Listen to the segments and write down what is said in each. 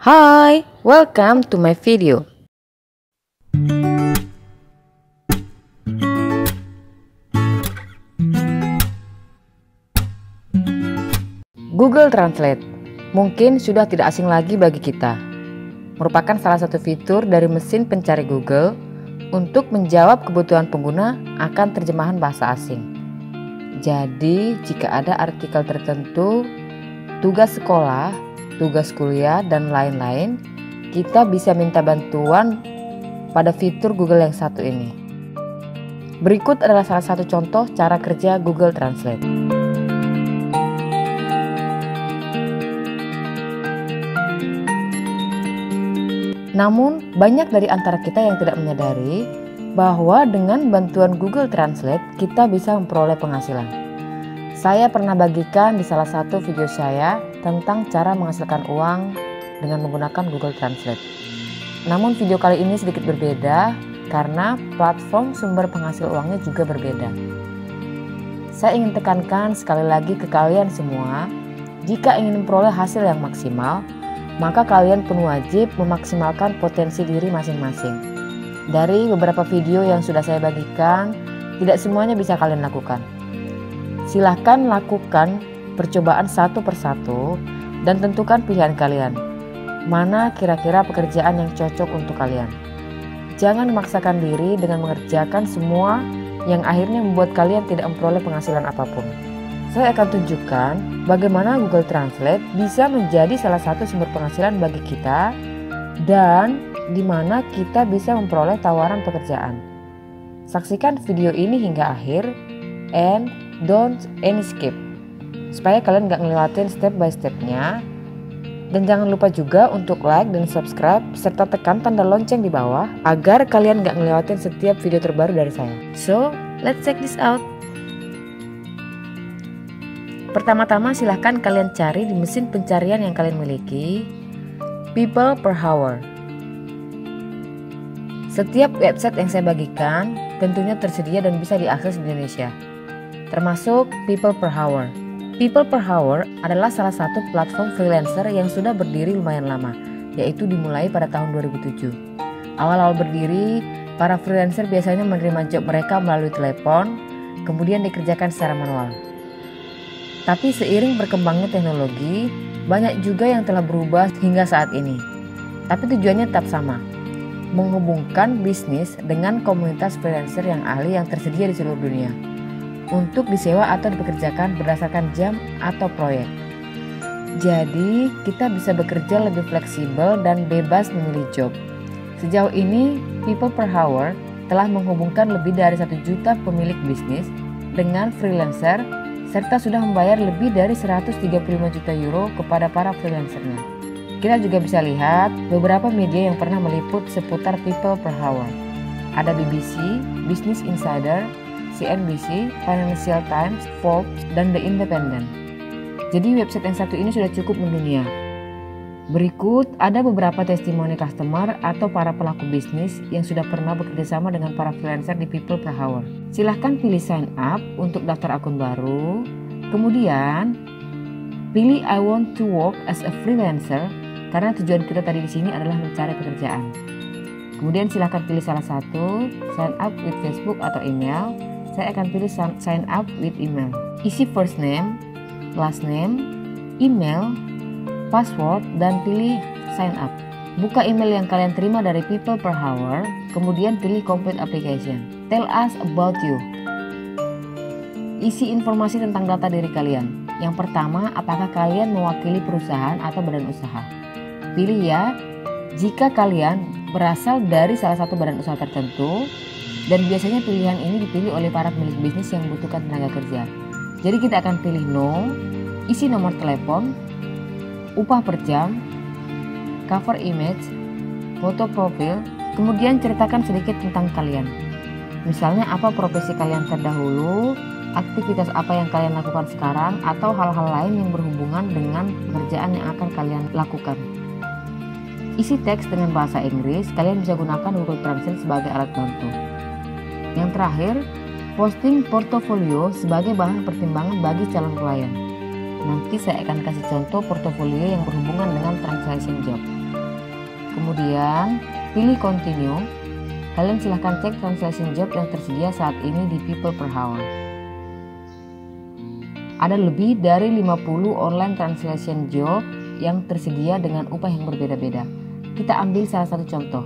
Hi, welcome to my video. Google Translate mungkin sudah tidak asing lagi bagi kita. Merupakan salah satu fitur dari mesin pencari Google untuk menjawab kebutuhan pengguna akan terjemahan bahasa asing. Jadi, jika ada artikel tertentu, tugas sekolah, tugas kuliah, dan lain-lain, kita bisa minta bantuan pada fitur Google yang satu ini. Berikut adalah salah satu contoh cara kerja Google Translate. Namun, banyak dari antara kita yang tidak menyadari bahwa dengan bantuan Google Translate, kita bisa memperoleh penghasilan. Saya pernah bagikan di salah satu video saya tentang cara menghasilkan uang dengan menggunakan Google Translate. Namun video kali ini sedikit berbeda karena platform sumber penghasil uangnya juga berbeda. Saya ingin tekankan sekali lagi ke kalian semua, jika ingin memperoleh hasil yang maksimal, maka kalian pun wajib memaksimalkan potensi diri masing-masing. Dari beberapa video yang sudah saya bagikan, tidak semuanya bisa kalian lakukan. Silahkan lakukan percobaan satu persatu dan tentukan pilihan kalian. Mana kira-kira pekerjaan yang cocok untuk kalian. Jangan memaksakan diri dengan mengerjakan semua yang akhirnya membuat kalian tidak memperoleh penghasilan apapun. Saya akan tunjukkan bagaimana Google Translate bisa menjadi salah satu sumber penghasilan bagi kita dan di mana kita bisa memperoleh tawaran pekerjaan. Saksikan video ini hingga akhir and don't any skip, supaya kalian gak ngelewatin step by stepnya. Dan jangan lupa juga untuk like dan subscribe serta tekan tanda lonceng di bawah agar kalian gak ngelewatin setiap video terbaru dari saya. So, let's check this out. Pertama-tama silahkan kalian cari di mesin pencarian yang kalian miliki people per hour. Setiap website yang saya bagikan tentunya tersedia dan bisa diakses di Indonesia, termasuk People Per Hour. People Per Hour adalah salah satu platform freelancer yang sudah berdiri lumayan lama, yaitu dimulai pada tahun 2007. Awal-awal berdiri, para freelancer biasanya menerima job mereka melalui telepon, kemudian dikerjakan secara manual. Tapi seiring berkembangnya teknologi, banyak juga yang telah berubah hingga saat ini. Tapi tujuannya tetap sama, menghubungkan bisnis dengan komunitas freelancer yang ahli yang tersedia di seluruh dunia untuk disewa atau dipekerjakan berdasarkan jam atau proyek. Jadi kita bisa bekerja lebih fleksibel dan bebas memilih job. Sejauh ini People Per Hour telah menghubungkan lebih dari 1 juta pemilik bisnis dengan freelancer serta sudah membayar lebih dari 135 juta euro kepada para freelancernya. Kita juga bisa lihat beberapa media yang pernah meliput seputar People Per Hour. Ada BBC, Business Insider, CNBC, Financial Times, Forbes, dan The Independent. Jadi website yang satu ini sudah cukup mendunia. Berikut ada beberapa testimoni customer atau para pelaku bisnis yang sudah pernah bekerjasama dengan para freelancer di People Per Hour. Silahkan pilih sign up untuk daftar akun baru. Kemudian pilih I want to work as a freelancer karena tujuan kita tadi di sini adalah mencari pekerjaan. Kemudian silahkan pilih salah satu, sign up with Facebook atau email. Saya akan pilih sign up with email. Isi first name, last name, email, password, dan pilih sign up. Buka email yang kalian terima dari People Per Hour, kemudian pilih complete application. Tell us about you. Isi informasi tentang data diri kalian. Yang pertama, apakah kalian mewakili perusahaan atau badan usaha? Pilih ya, jika kalian berasal dari salah satu badan usaha tertentu, dan biasanya pilihan ini dipilih oleh para pemilik bisnis yang membutuhkan tenaga kerja. Jadi kita akan pilih no, isi nomor telepon, upah per jam, cover image, foto profil, kemudian ceritakan sedikit tentang kalian. Misalnya apa profesi kalian terdahulu, aktivitas apa yang kalian lakukan sekarang, atau hal-hal lain yang berhubungan dengan pekerjaan yang akan kalian lakukan. Isi teks dengan bahasa Inggris, kalian bisa gunakan Google Translate sebagai alat bantu. Yang terakhir, posting portofolio sebagai bahan pertimbangan bagi calon klien. Nanti saya akan kasih contoh portofolio yang berhubungan dengan translation job. Kemudian pilih continue. Kalian silahkan cek translation job yang tersedia saat ini di People per Hour. Ada lebih dari 50 online translation job yang tersedia dengan upah yang berbeda-beda. Kita ambil salah satu contoh.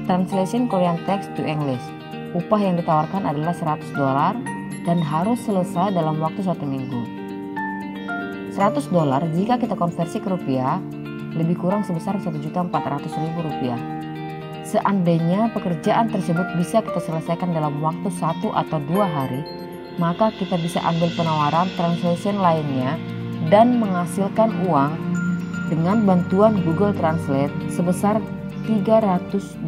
Translation Korean text to English. Upah yang ditawarkan adalah $100 dan harus selesai dalam waktu 1 minggu. $100 jika kita konversi ke rupiah lebih kurang sebesar Rp1.400.000. Seandainya pekerjaan tersebut bisa kita selesaikan dalam waktu 1 atau 2 hari, maka kita bisa ambil penawaran translation lainnya dan menghasilkan uang dengan bantuan Google Translate sebesar $300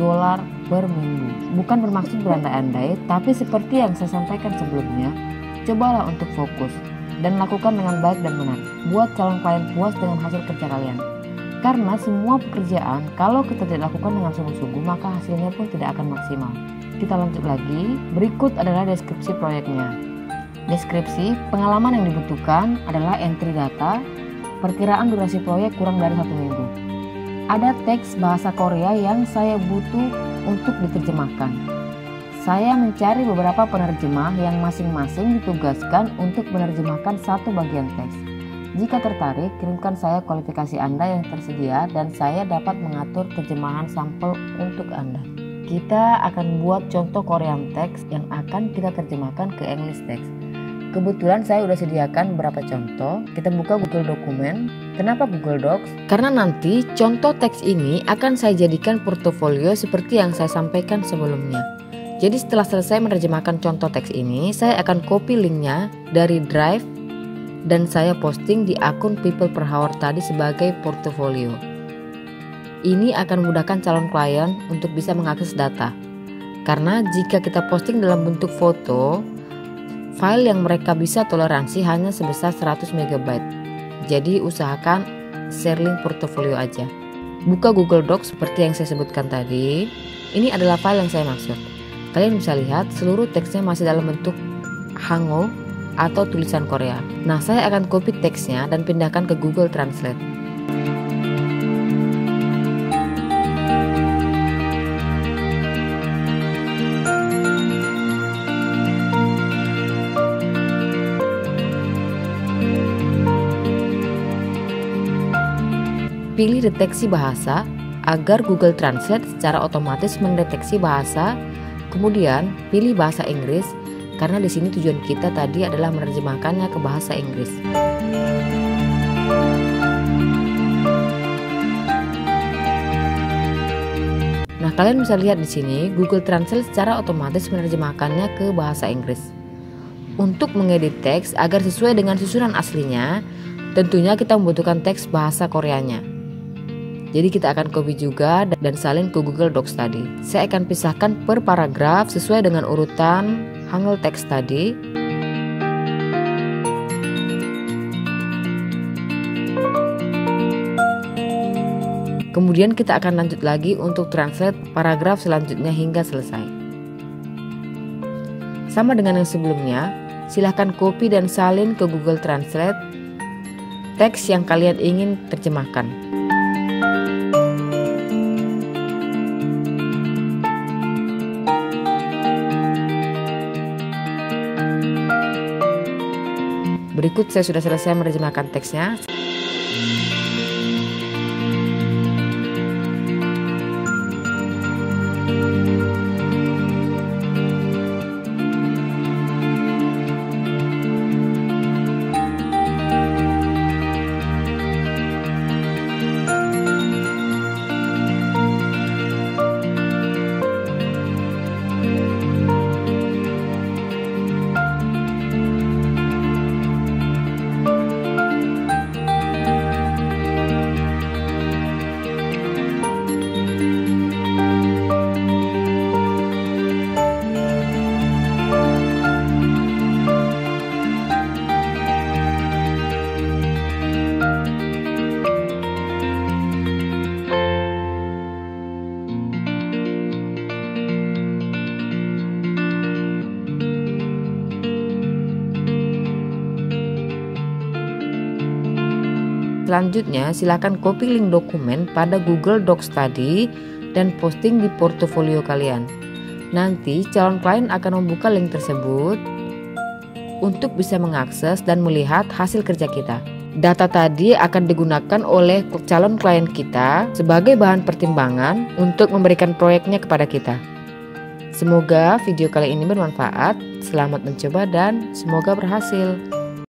per minggu. Bukan bermaksud berandai-andai, tapi seperti yang saya sampaikan sebelumnya, cobalah untuk fokus dan lakukan dengan baik dan benar. Buat calon klien puas dengan hasil kerja kalian. Karena semua pekerjaan, kalau kita tidak lakukan dengan sungguh-sungguh, maka hasilnya pun tidak akan maksimal. Kita lanjut lagi. Berikut adalah deskripsi proyeknya. Deskripsi, pengalaman yang dibutuhkan adalah entry data, perkiraan durasi proyek kurang dari 1 minggu. Ada teks bahasa Korea yang saya butuh untuk diterjemahkan. Saya mencari beberapa penerjemah yang masing-masing ditugaskan untuk menerjemahkan satu bagian teks. Jika tertarik, kirimkan saya kualifikasi Anda yang tersedia dan saya dapat mengatur terjemahan sampel untuk Anda. Kita akan buat contoh Korean text yang akan kita terjemahkan ke English text. Kebetulan saya udah sediakan beberapa contoh. Kita buka Google Dokumen. Kenapa Google Docs? Karena nanti contoh teks ini akan saya jadikan portofolio seperti yang saya sampaikan sebelumnya. Jadi setelah selesai menerjemahkan contoh teks ini, saya akan copy linknya dari Drive dan saya posting di akun People per Hour tadi sebagai portofolio. Ini akan memudahkan calon klien untuk bisa mengakses data. Karena jika kita posting dalam bentuk foto, file yang mereka bisa toleransi hanya sebesar 100 MB. Jadi usahakan share link portofolio aja. Buka Google Docs seperti yang saya sebutkan tadi. Ini adalah file yang saya maksud. Kalian bisa lihat seluruh teksnya masih dalam bentuk Hangul atau tulisan Korea. Nah, saya akan copy teksnya dan pindahkan ke Google Translate. Pilih deteksi bahasa agar Google Translate secara otomatis mendeteksi bahasa. Kemudian pilih bahasa Inggris karena di sini tujuan kita tadi adalah menerjemahkannya ke bahasa Inggris. Nah, kalian bisa lihat di sini Google Translate secara otomatis menerjemahkannya ke bahasa Inggris. Untuk mengedit teks agar sesuai dengan susunan aslinya, tentunya kita membutuhkan teks bahasa Koreanya. Jadi kita akan copy juga dan salin ke Google Docs tadi. Saya akan pisahkan per paragraf sesuai dengan urutan Hangul teks tadi. Kemudian kita akan lanjut lagi untuk translate paragraf selanjutnya hingga selesai. Sama dengan yang sebelumnya, silahkan copy dan salin ke Google Translate teks yang kalian ingin terjemahkan. Berikut saya sudah selesai menerjemahkan teksnya. Selanjutnya, silakan copy link dokumen pada Google Docs tadi dan posting di portofolio kalian. Nanti calon klien akan membuka link tersebut untuk bisa mengakses dan melihat hasil kerja kita. Data tadi akan digunakan oleh calon klien kita sebagai bahan pertimbangan untuk memberikan proyeknya kepada kita. Semoga video kali ini bermanfaat. Selamat mencoba dan semoga berhasil.